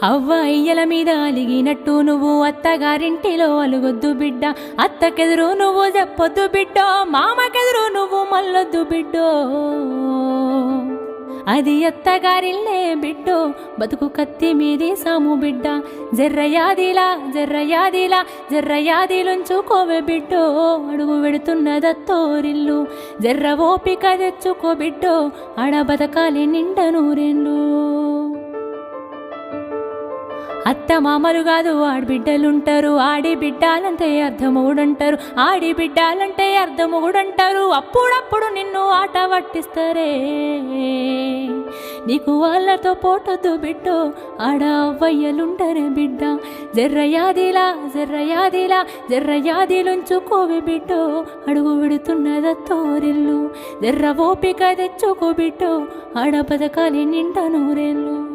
అవ్వ అయ్యల మీద అలిగినట్టు నువ్వు అత్తగారింటిలో అలుగొద్దు బిడ్డ, అత్తకెదురు నువ్వు చెప్పొద్దు బిడ్డో, మామకెదురు నువ్వు మల్లొద్దు బిడ్డో. అది అత్తగారిల్లే బిడ్డో, బతుకు కత్తి మీది సాము బిడ్డ. జర్రయాదిలా జర్రయాదిలా జర్రయాదిలుంచుకోవే బిడ్డో, అడుగు వెడుతున్నదత్తోరిల్లు. జర్ర ఓపిక తెచ్చుకో బిడ్డో, ఆడ బతకాలి నిండ నూరెండ్లు. అత్త మామలు కాదు ఆడబిడ్డలుంటారు, ఆడి బిడ్డాలంటే అర్ధమూడంటారు, ఆడి బిడ్డాలంటే అర్ధమూడంటారు. అప్పుడప్పుడు నిన్ను ఆట పట్టిస్తారే, నీకు వాళ్ళతో పోటొద్దు బిడ్డో, ఆడ అవ్వయ్యలుండరే బిడ్డ. జర్రయాదిలా జర్రయాదిలా జర్రయాదిలుంచుకోవే బిడ్డో, అడుగు విడుతున్నదత్తోరిల్లు. జర్ర ఓపిక తెచ్చుకో బిడ్డో, ఆడ బతకాలి నిండా నూరేళ్ళు.